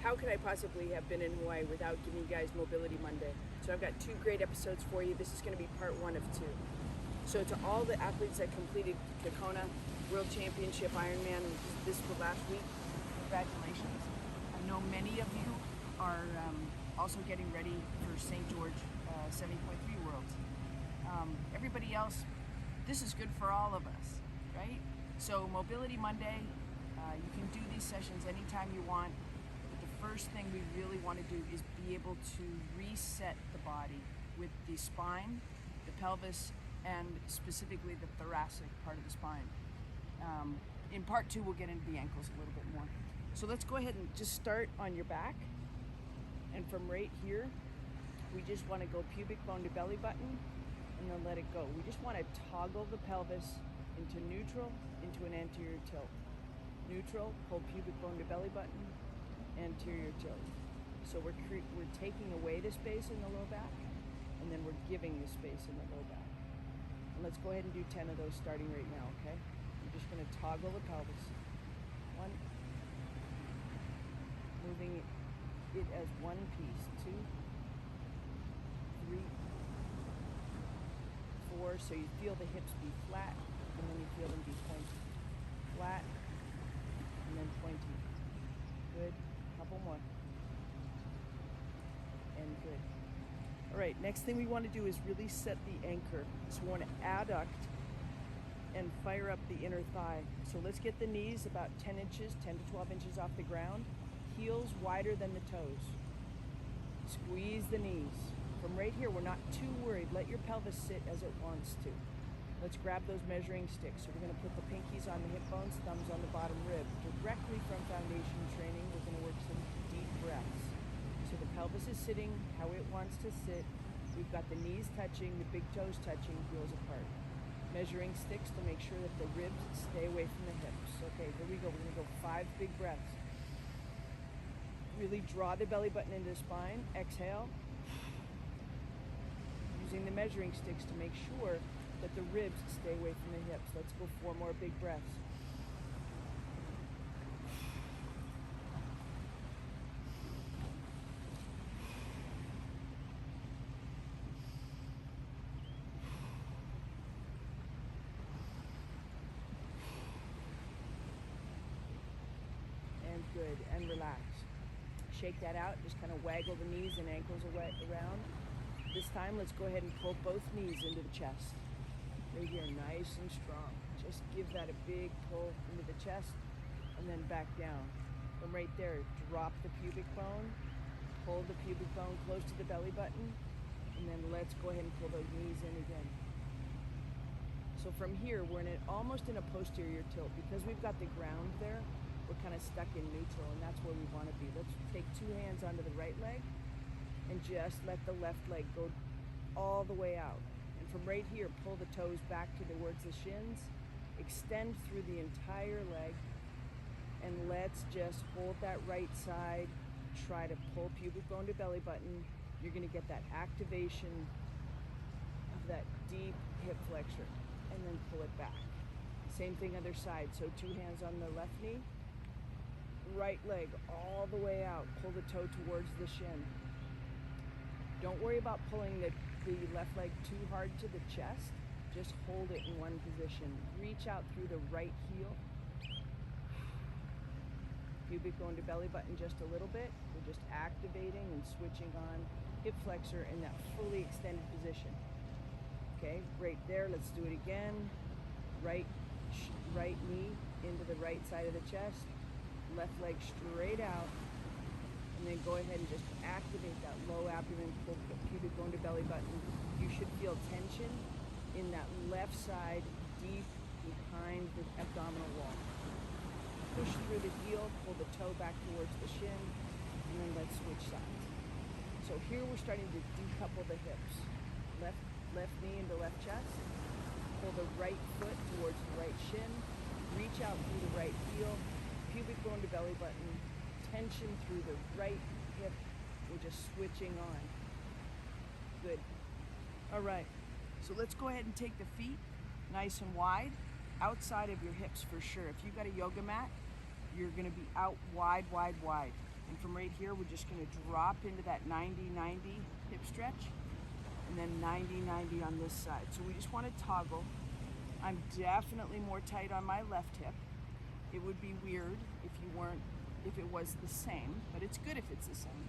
how could I possibly have been in Hawaii without giving you guys Mobility Monday? So I've got 2 great episodes for you. This is going to be part 1 of 2. So to all the athletes that completed the Kona World Championship Ironman this last week, congratulations. I know many of you are also getting ready for St. George 70.3 Worlds. Everybody else, this is good for all of us, right? So Mobility Monday, you can do these sessions anytime you want, but the first thing we really want to do is be able to reset the body with the spine, the pelvis, and specifically the thoracic part of the spine. In part 2, we'll get into the ankles a little bit more. So let's go ahead and just start on your back. And from right here, we just want to go pubic bone to belly button and then let it go. We just want to toggle the pelvis into neutral, into an anterior tilt. Neutral, pull pubic bone to belly button, anterior tilt. So we're taking away the space in the low back, and then we're giving the space in the low back. And let's go ahead and do 10 of those starting right now, okay? I'm just going to toggle the pelvis. 1, moving it as one piece. 2, 3, 4. So you feel the hips be flat, and then you feel them be pointy. Flat, and then pointy. Good. Couple more. And good. All right, next thing we want to do is really set the anchor. So we want to adduct and fire up the inner thigh. So let's get the knees about 10 inches, 10 to 12 inches off the ground. Heels wider than the toes. Squeeze the knees. From right here, we're not too worried. Let your pelvis sit as it wants to. Let's grab those measuring sticks. So we're going to put the pinkies on the hip bones, thumbs on the bottom rib. Directly from foundation training, we're going to work some deep breaths. So the pelvis is sitting how it wants to sit. We've got the knees touching, the big toes touching, heels apart. Measuring sticks to make sure that the ribs stay away from the hips. Okay, here we go. We're going to go 5 big breaths. Really draw the belly button into the spine. Exhale. Using the measuring sticks to make sure that the ribs stay away from the hips. Let's go 4 more big breaths. And good, and relax. Shake that out, just kind of waggle the knees and ankles around. This time, let's go ahead and pull both knees into the chest. Right here, nice and strong. Just give that a big pull into the chest and then back down. From right there, drop the pubic bone, pull the pubic bone close to the belly button, and then let's go ahead and pull those knees in again. So from here, we're almost in a posterior tilt. Because we've got the ground there, we're kind of stuck in neutral, and that's where we want to be. Let's take 2 hands onto the right leg and just let the left leg go all the way out. And from right here, pull the toes back towards the shins, extend through the entire leg, and let's just hold that right side. Try to pull pubic bone to belly button. You're going to get that activation of that deep hip flexor, and then pull it back. Same thing other side. So 2 hands on the left knee, right leg all the way out. Pull the toe towards the shin. Don't worry about pulling the left leg too hard to the chest. Just hold it in one position. Reach out through the right heel. Pubic bone to belly button just a little bit. We're just activating and switching on hip flexor in that fully extended position. Okay, right there. Let's do it again. Right knee into the right side of the chest. Left leg straight out. And then go ahead and just activate that low abdomen, pull pubic bone to belly button. You should feel tension in that left side, deep behind the abdominal wall. Push through the heel, pull the toe back towards the shin, and then let's switch sides. So here we're starting to decouple the hips. Left knee into left chest. Pull the right foot towards the right shin. Reach out through the right heel. Pubic bone to belly button. Tension through the right hip. We're just switching on. Good. All right. So let's go ahead and take the feet nice and wide, outside of your hips for sure. If you've got a yoga mat, you're going to be out wide, wide, wide. And from right here, we're just gonna drop into that 90-90 hip stretch, and then 90-90 on this side. So we just wanna toggle. I'm definitely more tight on my left hip. It would be weird if it was the same, but it's good if it's the same.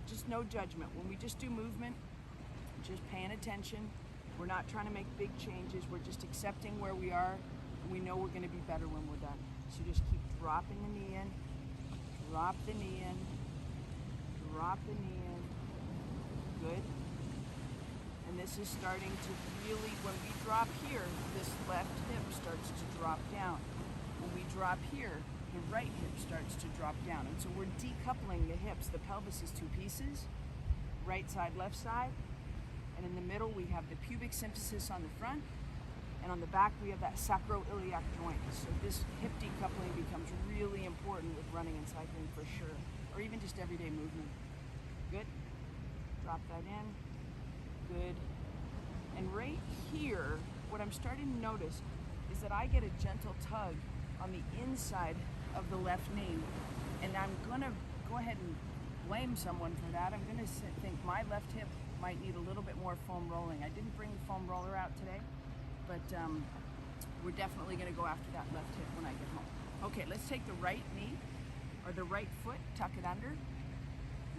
Just no judgment. When we just do movement, just paying attention. We're not trying to make big changes. We're just accepting where we are, and we know we're gonna be better when we're done. So just keep dropping the knee in, drop the knee in, drop the knee in. Good. And this is starting to really, when we drop here, this left hip starts to drop down. When we drop here, the right hip starts to drop down. And so we're decoupling the hips. The pelvis is two pieces, right side, left side. And in the middle, we have the pubic symphysis on the front. And on the back, we have that sacroiliac joint. So this hip decoupling becomes really important with running and cycling for sure, or even just everyday movement. Good. Drop that in. Good. And right here, what I'm starting to notice is that I get a gentle tug on the inside of the left knee, and I'm gonna go ahead and blame someone for that. I'm gonna think my left hip might need a little bit more foam rolling. I didn't bring the foam roller out today, but we're definitely gonna go after that left hip when I get home. Okay, let's take the right knee, or the right foot, tuck it under,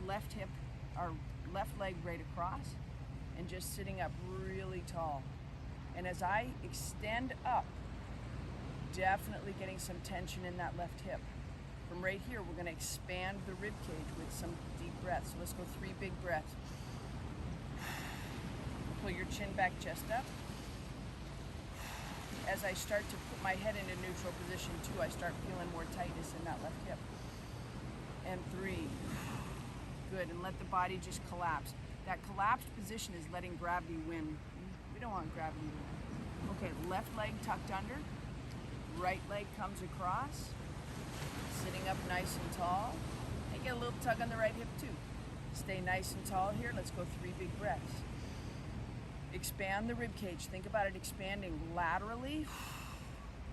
left hip, or left leg right across, and just sitting up really tall. And as I extend up, definitely getting some tension in that left hip. From right here, we're gonna expand the rib cage with some deep breaths. So let's go 3 big breaths. Pull your chin back, chest up. As I start to put my head into neutral position too, I start feeling more tightness in that left hip. And 3. Good, and let the body just collapse. That collapsed position is letting gravity win. We don't want gravity to win. Okay, left leg tucked under. Right leg comes across, sitting up nice and tall. And get a little tug on the right hip too. Stay nice and tall here. Let's go 3 big breaths. Expand the rib cage. Think about it expanding laterally,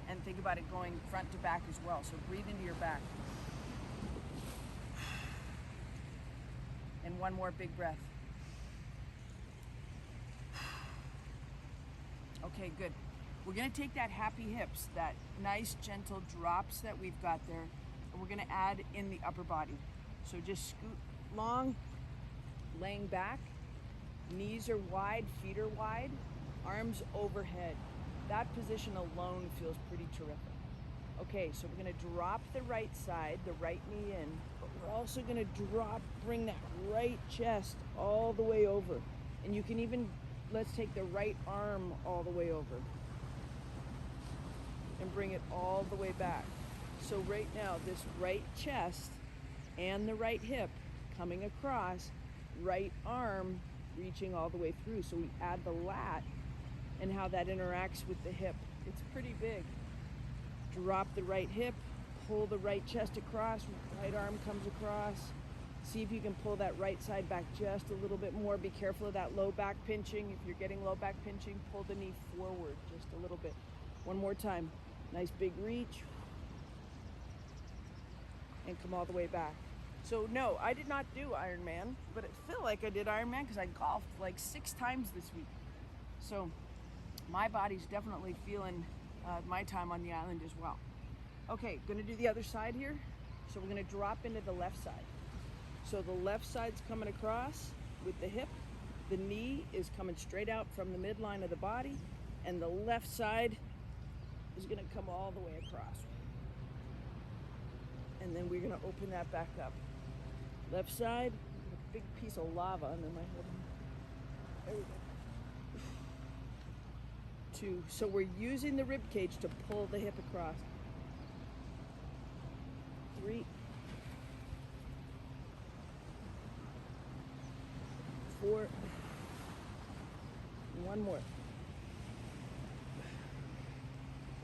and think about it going front to back as well. So breathe into your back. And 1 more big breath. Okay, good. We're gonna take that happy hips, that nice gentle drops that we've got there, and we're gonna add in the upper body. So just scoot long, laying back, knees are wide, feet are wide, arms overhead. That position alone feels pretty terrific. Okay, so we're gonna drop the right side, the right knee in, but we're also gonna bring that right chest all the way over. And you can even, let's take the right arm all the way over and bring it all the way back. So right now, this right chest and the right hip coming across, right arm reaching all the way through. So we add the lat and how that interacts with the hip. It's pretty big. Drop the right hip, pull the right chest across, right arm comes across. See if you can pull that right side back just a little bit more. Be careful of that low back pinching. If you're getting low back pinching, pull the knee forward just a little bit. 1 more time. Nice big reach. And come all the way back. So no, I did not do Ironman, but it felt like I did Ironman because I golfed like 6 times this week. So my body's definitely feeling my time on the island as well. Okay, gonna do the other side here. So we're gonna drop into the left side. So the left side's coming across with the hip. The knee is coming straight out from the midline of the body, and the left side is gonna come all the way across. And then we're gonna open that back up. Left side, a big piece of lava under my head. There we go. 2. So we're using the rib cage to pull the hip across. 3. 4. 1 more.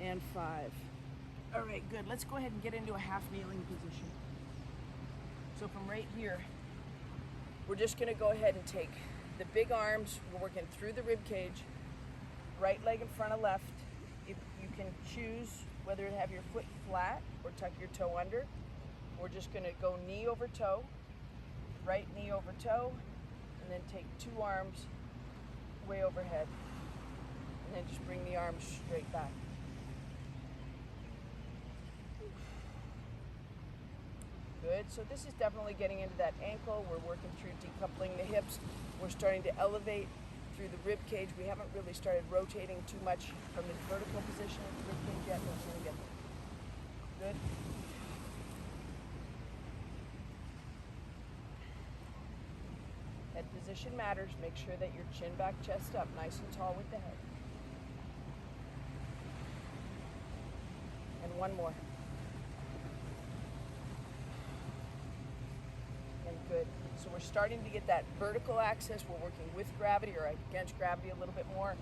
And 5. All right, good. Let's go ahead and get into a half kneeling position. So from right here, we're just gonna go ahead and take the big arms. We're working through the rib cage, right leg in front of left. If you can choose whether to have your foot flat or tuck your toe under. We're just gonna go knee over toe, right knee over toe, and then take 2 arms way overhead. And then just bring the arms straight back. Good, so this is definitely getting into that ankle. We're working through decoupling the hips. We're starting to elevate through the rib cage. We haven't really started rotating too much from the vertical position of the rib cage yet, but we're going to get there. Good. Head position matters. Make sure that your chin back, chest up, nice and tall with the head. And one more. And good. So we're starting to get that vertical axis. We're working with gravity or against gravity a little bit more,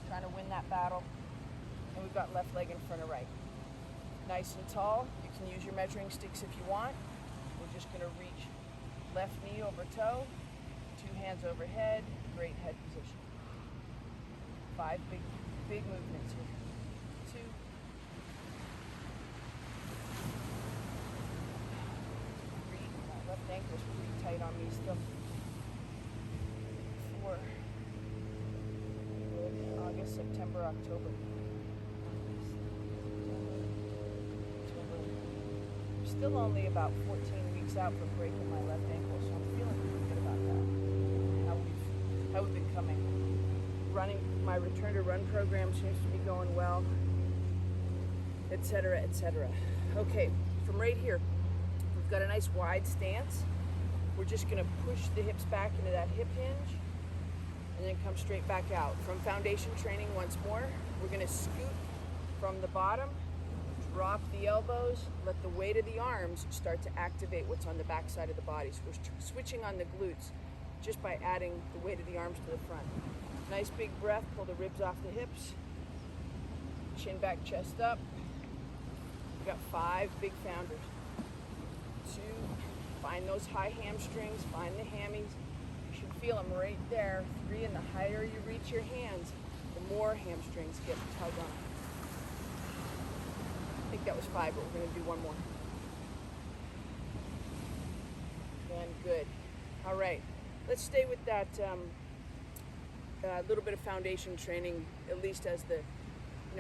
trying to win that battle. And we've got left leg in front of right. Nice and tall. You can use your measuring sticks if you want. We're just going to reach left knee over toe, 2 hands overhead, great head position. 5 big movements here. 2. 3. My left ankle's pretty tight on me still. 4. Good. August, September, October. I'm still only about 14 weeks out from breaking my left ankle, so I'm feeling pretty good about that. How we've been coming. Running, my return to run program seems to be going well, etc., etc. Okay, from right here, we've got a nice wide stance. We're just gonna push the hips back into that hip hinge and then come straight back out. From foundation training once more, we're gonna scoot from the bottom, drop the elbows, let the weight of the arms start to activate what's on the back side of the body. So we're switching on the glutes just by adding the weight of the arms to the front. Nice big breath, pull the ribs off the hips. Chin back, chest up. We've got 5 big founders. 2, find those high hamstrings, find the hammies. You should feel them right there. 3, and the higher you reach your hands, the more hamstrings get tugged on. I think that was 5, but we're gonna do one more. And good. All right. Let's stay with that little bit of foundation training, at least as the,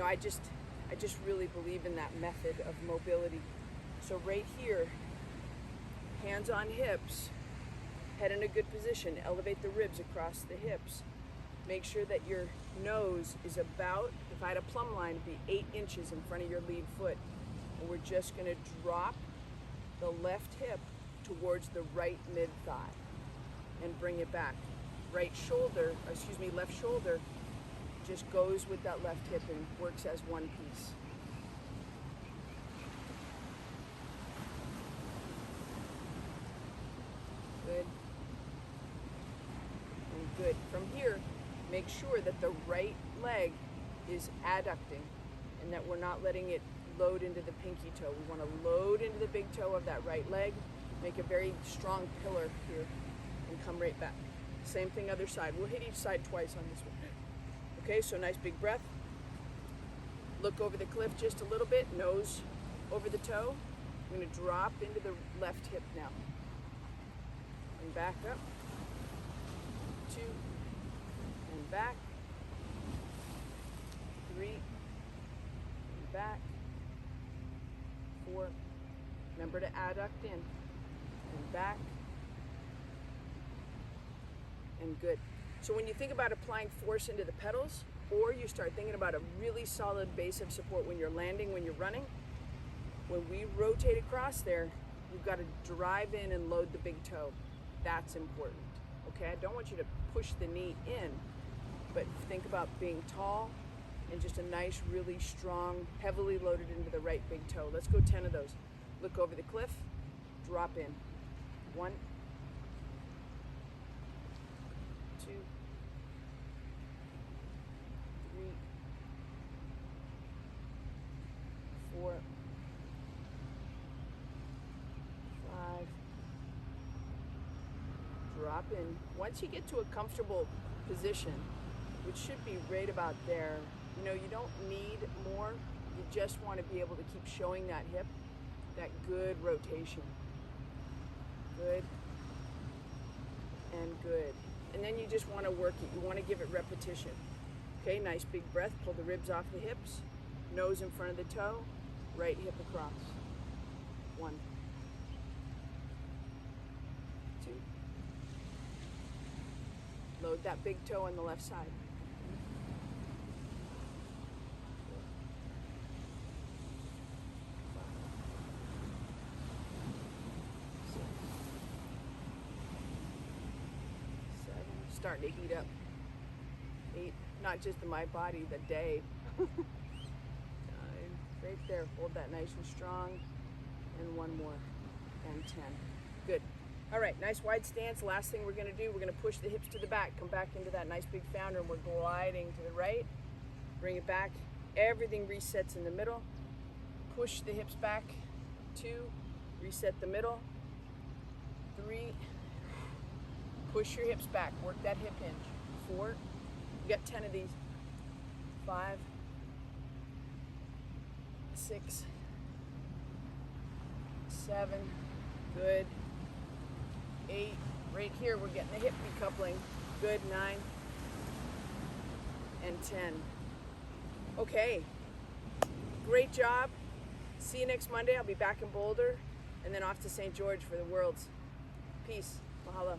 I just really believe in that method of mobility. So right here, hands on hips, head in a good position, elevate the ribs across the hips. Make sure that your nose is about, if I had a plumb line, it'd be 8 inches in front of your lead foot. And we're just gonna drop the left hip towards the right mid thigh and bring it back. Left shoulder just goes with that left hip and works as one piece. Good. And good. From here, make sure that the right leg is adducting and that we're not letting it load into the pinky toe. We want to load into the big toe of that right leg, make a very strong pillar here, and come right back. Same thing other side. We'll hit each side twice on this one. Okay, so nice big breath. Look over the cliff just a little bit, nose over the toe. I'm going to drop into the left hip now. And back up. 2, and back. 3, and back. 4. Remember to adduct in. And back. And good. So when you think about applying force into the pedals, or you start thinking about a really solid base of support when you're landing, when you're running, when we rotate across there, you've got to drive in and load the big toe. That's important. Okay, I don't want you to push the knee in, but think about being tall and just a nice, really strong, heavily loaded into the right big toe. Let's go 10 of those. Look over the cliff, drop in. 1, 2, 3, 4, 5. Drop in. Once you get to a comfortable position, which should be right about there, you don't need more. You just want to be able to keep showing that hip, that good rotation. Good. And good. And then you just want to work it. You want to give it repetition. Okay, nice big breath. Pull the ribs off the hips. Nose in front of the toe. Right hip across. 1, 2. Load that big toe on the left side. 7. Starting to heat up. 8. Not just in my body, the day. 9. Right there. Hold that nice and strong. And 1 more. And 10. Good. All right, nice wide stance. Last thing we're going to do, we're going to push the hips to the back. Come back into that nice big founder, and we're gliding to the right. Bring it back. Everything resets in the middle. Push the hips back. 2. Reset the middle. 3. Push your hips back. Work that hip hinge. 4. You got 10 of these. 5. 6. 7. Good. 8. Right here, we're getting the hip decoupling. Good. 9. And 10. Okay. Great job. See you next Monday. I'll be back in Boulder and then off to St. George for the Worlds. Peace. Mahalo.